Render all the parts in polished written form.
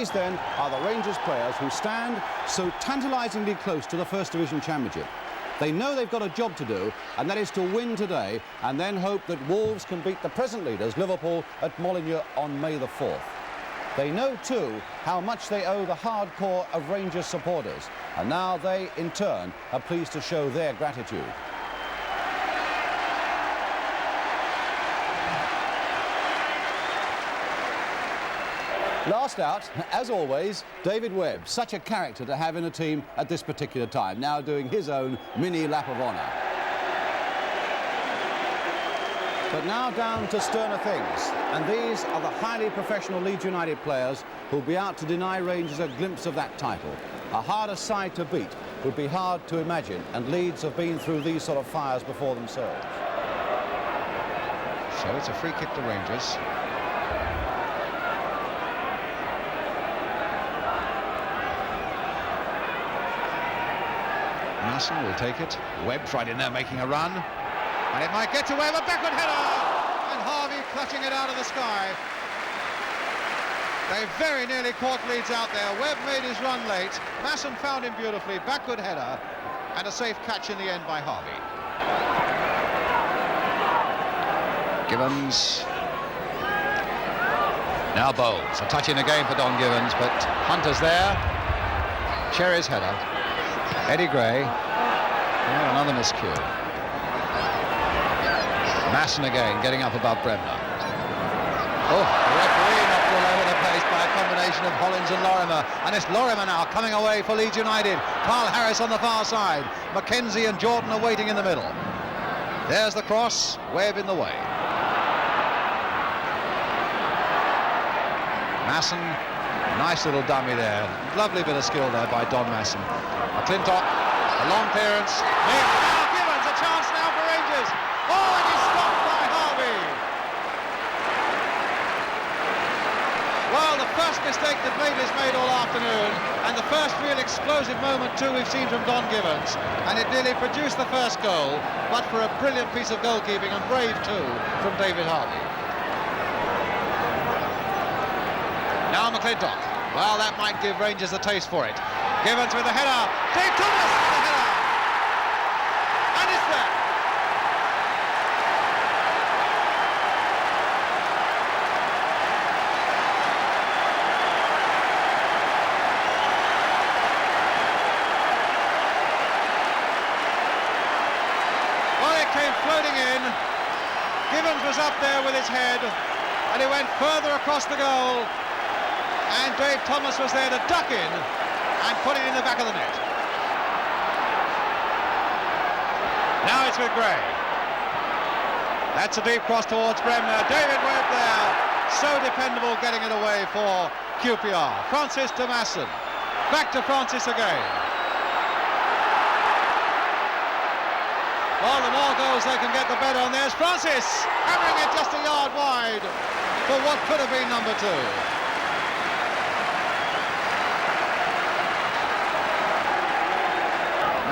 These, then, are the Rangers players who stand so tantalisingly close to the First Division Championship. They know they've got a job to do, and that is to win today, and then hope that Wolves can beat the present leaders, Liverpool, at Molineux on May the 4th. They know, too, how much they owe the hardcore of Rangers supporters, and now they, in turn, are pleased to show their gratitude. Last out, as always, David Webb, such a character to have in a team at this particular time, now doing his own mini lap of honour. But now down to sterner things, and these are the highly professional Leeds United players who'll be out to deny Rangers a glimpse of that title. A harder side to beat would be hard to imagine, and Leeds have been through these sort of fires before themselves. So it's a free kick to Rangers. Masson will take it. Webb's right in there making a run. And it might get to Webb, a backward header! And Harvey clutching it out of the sky. They very nearly caught Leeds out there. Webb made his run late. Masson found him beautifully, backward header. And a safe catch in the end by Harvey. Gibbons. Now Bowles. A touch in the game for Don Gibbons, but Hunter's there. Cherry's header. Eddie Gray. Oh, another miscue. Masson again, getting up above Bremner. Oh, the referee knocked all over the place by a combination of Hollins and Lorimer. And it's Lorimer now coming away for Leeds United. Carl Harris on the far side. Mackenzie and Jordan are waiting in the middle. There's the cross, Webb in the way. Masson, nice little dummy there. Lovely bit of skill there by Don Masson. McClintock, a long clearance. Now Gibbons, a chance now for Rangers. Oh, and he's stopped by Harvey. Well, the first mistake that Blade made all afternoon, and the first real explosive moment too we've seen from Don Gibbons, and it nearly produced the first goal, but for a brilliant piece of goalkeeping, and brave too, from David Harvey. Now McClintock. Well, that might give Rangers a taste for it. Gibbons with the header. Dave Thomas with the header. And it's there. Well, it came floating in. Gibbons was up there with his head, and he went further across the goal. And Dave Thomas was there to duck in and put it in the back of the net. Now it's with Gray. That's a deep cross towards Bremner. David Webb there, so dependable, getting it away for Q.P.R. Francis to Masson. Back to Francis again. Well, the more goals they can get, the better. And there's Francis, hammering it just a yard wide for what could have been number 2.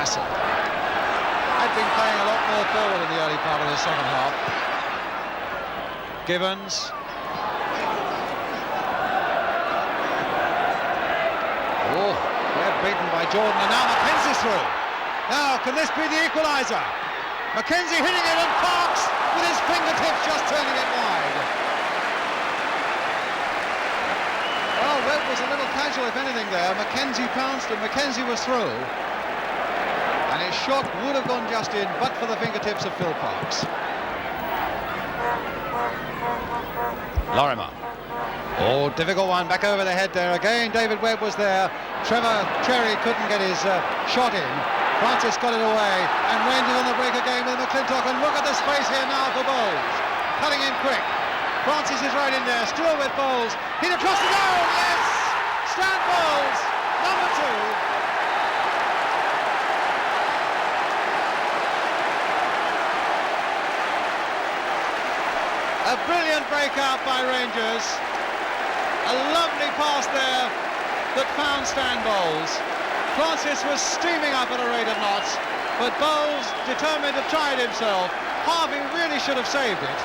Masson had been playing a lot more forward in the early part of the second half. Gibbons. Oh, they're beaten by Jordan, and now Mackenzie's through. Now, can this be the equaliser? Mackenzie hitting it, and Parks with his fingertips just turning it wide. Well, Webb was a little casual, if anything, there. Mackenzie pounced, and Mackenzie was through. And his shot would have gone just in, but for the fingertips of Phil Parks. Lorimer. Oh, difficult one, back over the head there again. David Webb was there. Trevor Cherry couldn't get his shot in. Francis got it away, and Rangers on the break again with McClintock. And look at the space here now for Bowles. Cutting in quick. Francis is right in there, still with Bowles. He's across the goal, yes! Stan Bowles, number 2. A brilliant breakout by Rangers. A lovely pass there that found Stan Bowles. Francis was steaming up at a rate of knots, but Bowles determined to try it himself. Harvey really should have saved it.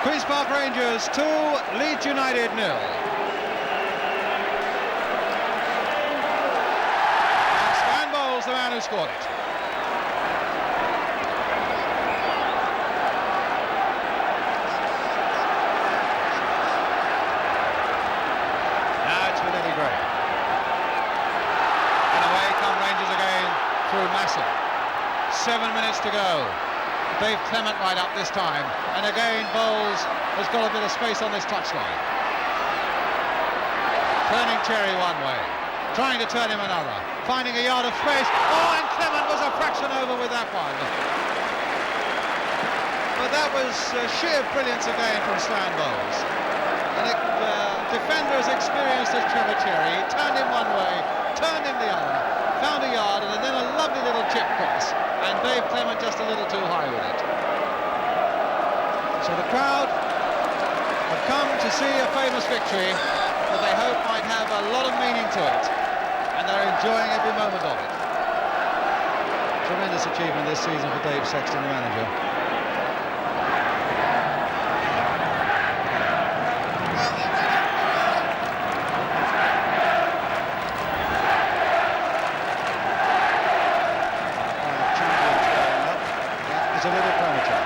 Queen's Park Rangers 2, Leeds United 0. man who scored it. Now it's with Eddie Gray. And away come Rangers again through Massey. 7 minutes to go. Dave Clement right up this time, and again Bowles has got a bit of space on this touchline. Turning Cherry one way, trying to turn him another, finding a yard of space. Oh, and Clement was a fraction over with that one. But that was sheer brilliance again from Stan Bowles. And a defender as experienced as Trevor Cherry. He turned him one way, turned him the other, found a yard, and then a lovely little chip cross. And Dave Clement just a little too high with it. So the crowd have come to see a famous victory that they hope might have a lot of meaning to it, and they're enjoying every moment of it. Tremendous achievement this season for Dave Sexton, the manager. It's a little premature.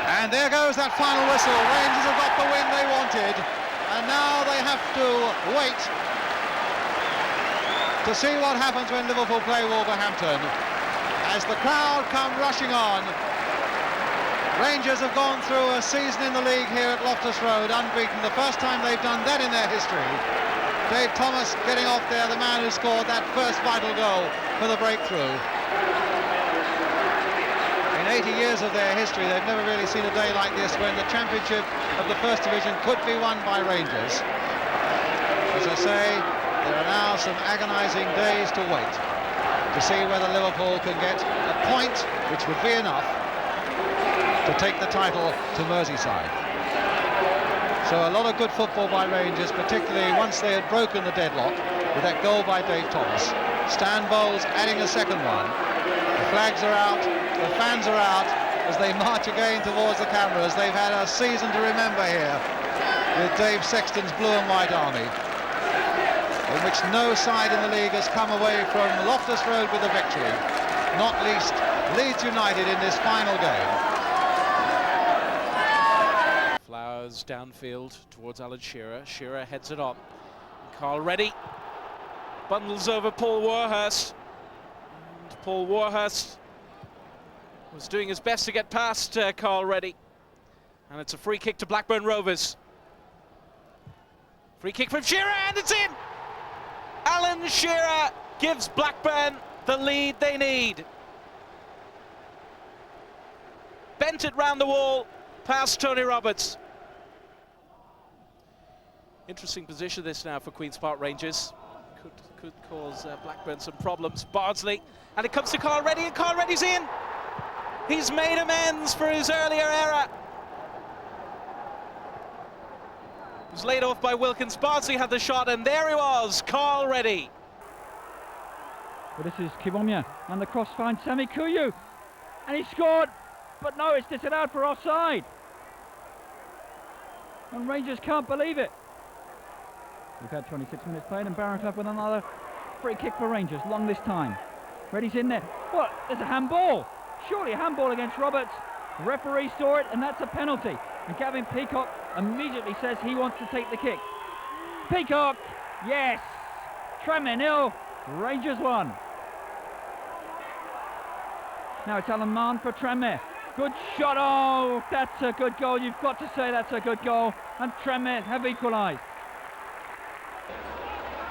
And there goes that final whistle. Rangers have got the win they wanted, and now they have to wait to see what happens when Liverpool play Wolverhampton. As the crowd come rushing on, Rangers have gone through a season in the league here at Loftus Road unbeaten, the first time they've done that in their history. Dave Thomas getting off there, the man who scored that first vital goal for the breakthrough. In 80 years of their history, they've never really seen a day like this when the championship of the First Division could be won by Rangers. As I say, there are now some agonising days to wait to see whether Liverpool can get a point, which would be enough to take the title to Merseyside. So a lot of good football by Rangers, particularly once they had broken the deadlock with that goal by Dave Thomas. Stan Bowles adding a second one. The flags are out, the fans are out as they march again towards the cameras. They've had a season to remember here with Dave Sexton's blue and white army, in which no side in the league has come away from Loftus Road with a victory, not least Leeds United in this final game. Flowers downfield towards Alan Shearer. Shearer heads it on. Carl Reddy bundles over Paul Warhurst. And Paul Warhurst was doing his best to get past Carl Reddy. And it's a free kick to Blackburn Rovers. Free kick from Shearer, and it's in! Alan Shearer gives Blackburn the lead they need. Bent it round the wall, past Tony Roberts. Interesting position this now for Queen's Park Rangers. Could cause Blackburn some problems. Barnsley, and it comes to Carl Reddy, and Carl Reddy's in. He's made amends for his earlier error. It was laid off by Wilkins. Barnsley had the shot, and there he was, Carl Reddy. Well, this is Kibomya, and the cross finds Sami Kuyu, and he scored, but no, it's disallowed for offside. And Rangers can't believe it. We've had 26 minutes played, and Barraclough with another free kick for Rangers, long this time. Reddy's in there. What? There's a handball. Surely a handball against Roberts. The referee saw it, and that's a penalty. And Gavin Peacock immediately says he wants to take the kick. Peacock, yes. Tranmere 0, Rangers 1. Now it's Alan Mann for Tranmere. Good shot. Oh, that's a good goal. You've got to say that's a good goal. And Tranmere have equalised.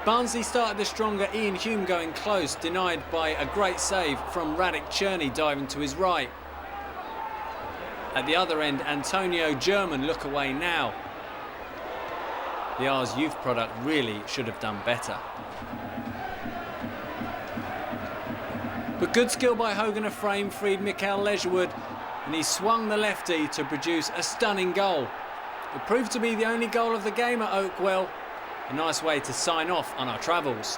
Barnsley started the stronger, Ian Hume going close, denied by a great save from Radic Cherney diving to his right. At the other end, Antonio German look away now. The R's youth product really should have done better. But good skill by Hogan of Frame freed Mikael Leisure, and he swung the lefty to produce a stunning goal. It proved to be the only goal of the game at Oakwell. A nice way to sign off on our travels.